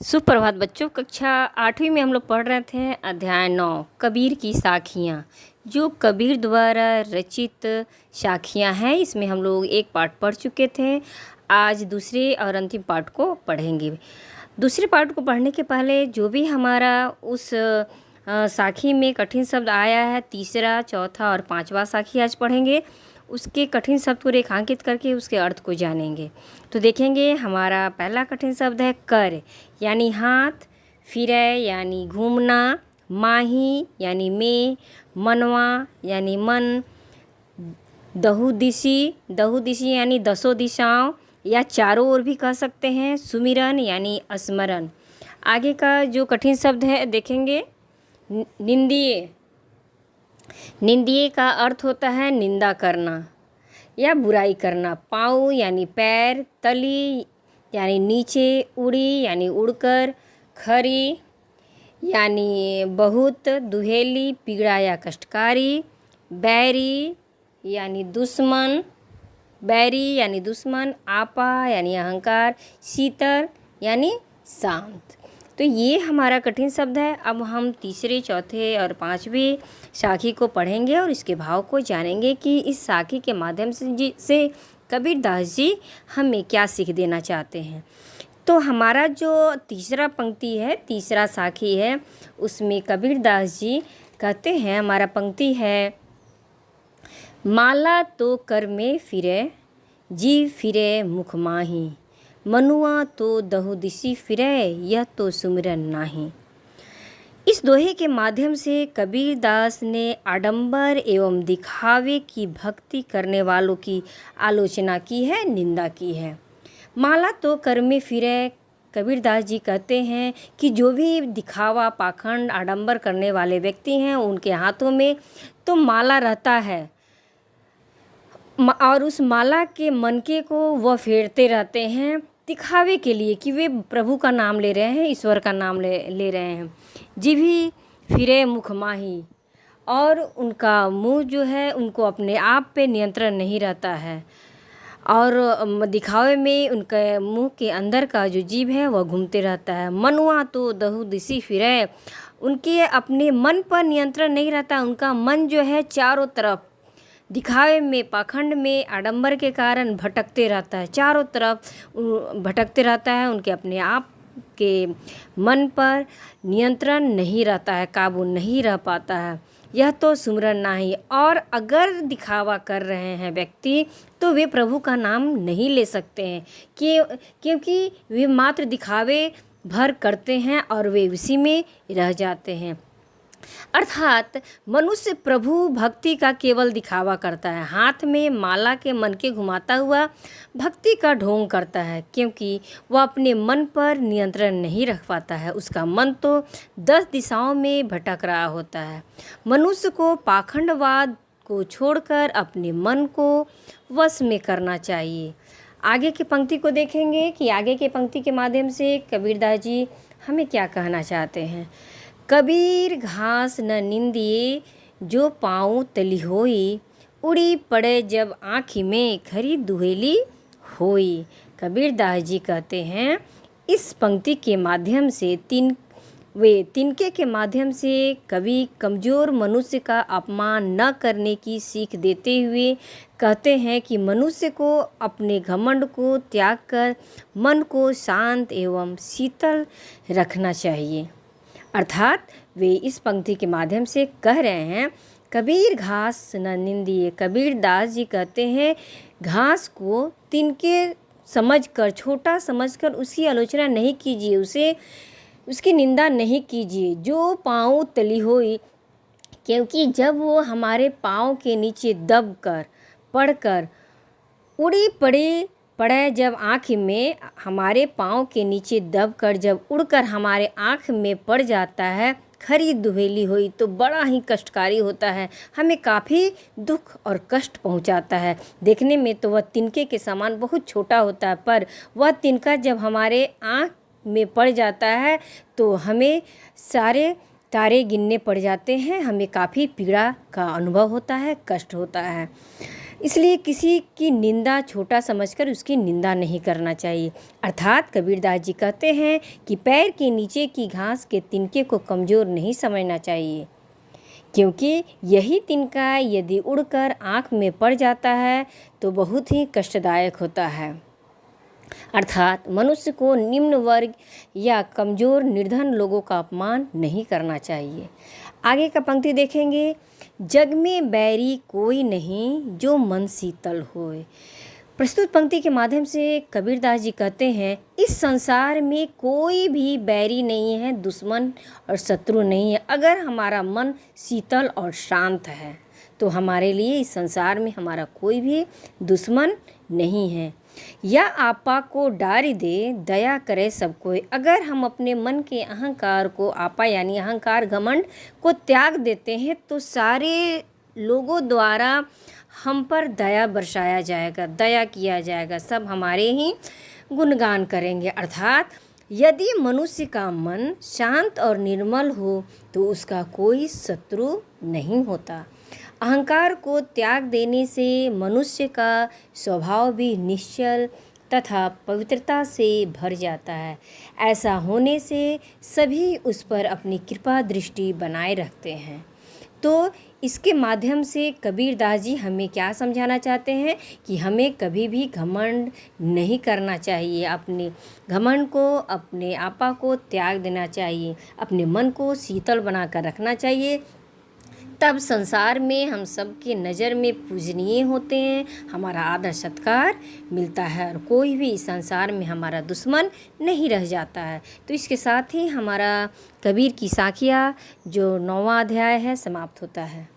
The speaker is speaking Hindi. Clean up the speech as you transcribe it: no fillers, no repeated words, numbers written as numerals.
सुप्रभात बच्चों। कक्षा 8वीं में हम लोग पढ़ रहे थे अध्याय 9 कबीर की साखियाँ, जो कबीर द्वारा रचित साखियाँ हैं। इसमें हम लोग एक पाठ पढ़ चुके थे। आज दूसरे और अंतिम पाठ को पढ़ेंगे। दूसरे पाठ को पढ़ने के पहले जो भी हमारा उस साखी में कठिन शब्द आया है, तीसरा, चौथा और पांचवा साखी आज पढ़ेंगे। उसके कठिन शब्द को रेखांकित करके उसके अर्थ को जानेंगे। तो देखेंगे, हमारा पहला कठिन शब्द है कर यानी हाथ, फिरै यानी घूमना, माही यानी में, मनवा यानी मन, दहुदिशी यानी दसों दिशाओं या चारों ओर भी कह सकते हैं, सुमिरन यानी स्मरण। आगे का जो कठिन शब्द है देखेंगे, निंदिए। निंदिए का अर्थ होता है निंदा करना या बुराई करना। पाँव यानी पैर, तली यानी नीचे, उड़ी यानी उड़कर, खरी यानी बहुत, दुहेली पीड़ा या कष्टकारी, बैरी यानी दुश्मन, आपा यानी अहंकार, शीतल यानी शांत। तो ये हमारा कठिन शब्द है। अब हम तीसरे, चौथे और पांचवें साखी को पढ़ेंगे और इसके भाव को जानेंगे कि इस साखी के माध्यम से कबीरदास जी हमें क्या सीख देना चाहते हैं। तो हमारा जो तीसरा पंक्ति है, तीसरा साखी है, उसमें कबीरदास जी कहते हैं, हमारा पंक्ति है, माला तो कर में फिरे, जी फिरे मुख माही, मनुआ तो दहुदिशी फिरे, यह तो सुमिरन नाही। इस दोहे के माध्यम से कबीरदास ने आडंबर एवं दिखावे की भक्ति करने वालों की आलोचना की है, निंदा की है। माला तो कर में फिरे, कबीरदास जी कहते हैं कि जो भी दिखावा, पाखंड, आडंबर करने वाले व्यक्ति हैं, उनके हाथों में तो माला रहता है और उस माला के मनके को वह फेरते रहते हैं दिखावे के लिए कि वे प्रभु का नाम ले रहे हैं, ईश्वर का नाम ले रहे हैं। जिभी फिरे मुख माही, और उनका मुंह जो है उनको अपने आप पे नियंत्रण नहीं रहता है और दिखावे में उनके मुंह के अंदर का जो जीभ है वह घूमते रहता है। मनुआ तो दहुदिशी फिरे, उनके अपने मन पर नियंत्रण नहीं रहता। उनका मन जो है चारों तरफ दिखावे में, पाखंड में, आडंबर के कारण भटकते रहता है, चारों तरफ भटकते रहता है। उनके अपने आप के मन पर नियंत्रण नहीं रहता है, काबू नहीं रह पाता है। यह तो सुमिरन नाही। और अगर दिखावा कर रहे हैं व्यक्ति तो वे प्रभु का नाम नहीं ले सकते हैं क्योंकि वे मात्र दिखावे भर करते हैं और वे उसी में रह जाते हैं। अर्थात मनुष्य प्रभु भक्ति का केवल दिखावा करता है, हाथ में माला के मन के घुमाता हुआ भक्ति का ढोंग करता है, क्योंकि वह अपने मन पर नियंत्रण नहीं रख पाता है। उसका मन तो 10 दिशाओं में भटक रहा होता है। मनुष्य को पाखंडवाद को छोड़कर अपने मन को वश में करना चाहिए। आगे की पंक्ति को देखेंगे कि आगे के पंक्ति के माध्यम से कबीरदास जी हमें क्या कहना चाहते हैं। कबीर घास न निंदिए, जो पाँव तली होई, उड़ी पड़े जब आँखी में, खरी दुहेली होई। कबीरदास जी कहते हैं, इस पंक्ति के माध्यम से तिनके के माध्यम से कवि कमज़ोर मनुष्य का अपमान न करने की सीख देते हुए कहते हैं कि मनुष्य को अपने घमंड को त्याग कर मन को शांत एवं शीतल रखना चाहिए। अर्थात वे इस पंक्ति के माध्यम से कह रहे हैं, कबीर घास न निंदिए। कबीरदास जी कहते हैं, घास को तिनके समझकर, छोटा समझकर उसकी आलोचना नहीं कीजिए, उसकी निंदा नहीं कीजिए। जो पाँव तली हुई, क्योंकि जब वो हमारे पाँव के नीचे दब कर, पड़कर, उड़ी पड़े जब आँख में, हमारे पाँव के नीचे दब कर जब उड़कर हमारे आँख में पड़ जाता है, खरी दुहेली हुई, तो बड़ा ही कष्टकारी होता है, हमें काफ़ी दुख और कष्ट पहुंचाता है। देखने में तो वह तिनके के समान बहुत छोटा होता है, पर वह तिनका जब हमारे आँख में पड़ जाता है तो हमें सारे तारे गिनने पड़ जाते हैं, हमें काफ़ी पीड़ा का अनुभव होता है, कष्ट होता है। इसलिए किसी की निंदा छोटा समझकर उसकी निंदा नहीं करना चाहिए। अर्थात कबीरदास जी कहते हैं कि पैर के नीचे की घास के तिनके को कमज़ोर नहीं समझना चाहिए, क्योंकि यही तिनका यदि उड़कर आँख में पड़ जाता है तो बहुत ही कष्टदायक होता है। अर्थात मनुष्य को निम्न वर्ग या कमज़ोर निर्धन लोगों का अपमान नहीं करना चाहिए। आगे का पंक्ति देखेंगे, जग में बैरी कोई नहीं जो मन शीतल होए। प्रस्तुत पंक्ति के माध्यम से कबीरदास जी कहते हैं, इस संसार में कोई भी बैरी नहीं है, दुश्मन और शत्रु नहीं है। अगर हमारा मन शीतल और शांत है तो हमारे लिए इस संसार में हमारा कोई भी दुश्मन नहीं है। या आपा को डारी दे, दया करे सब कोई। अगर हम अपने मन के अहंकार को, आपा यानी अहंकार घमंड को त्याग देते हैं तो सारे लोगों द्वारा हम पर दया बरसाया जाएगा, दया किया जाएगा, सब हमारे ही गुणगान करेंगे। अर्थात यदि मनुष्य का मन शांत और निर्मल हो तो उसका कोई शत्रु नहीं होता। अहंकार को त्याग देने से मनुष्य का स्वभाव भी निश्चल तथा पवित्रता से भर जाता है। ऐसा होने से सभी उस पर अपनी कृपा दृष्टि बनाए रखते हैं। तो इसके माध्यम से कबीरदास जी हमें क्या समझाना चाहते हैं कि हमें कभी भी घमंड नहीं करना चाहिए। अपने घमंड को, अपने आपा को त्याग देना चाहिए, अपने मन को शीतल बनाकर रखना चाहिए। तब संसार में हम सबके नज़र में पूजनीय होते हैं, हमारा आदर सत्कार मिलता है और कोई भी इस संसार में हमारा दुश्मन नहीं रह जाता है। तो इसके साथ ही हमारा कबीर की साखियाँ जो 9वां अध्याय है समाप्त होता है।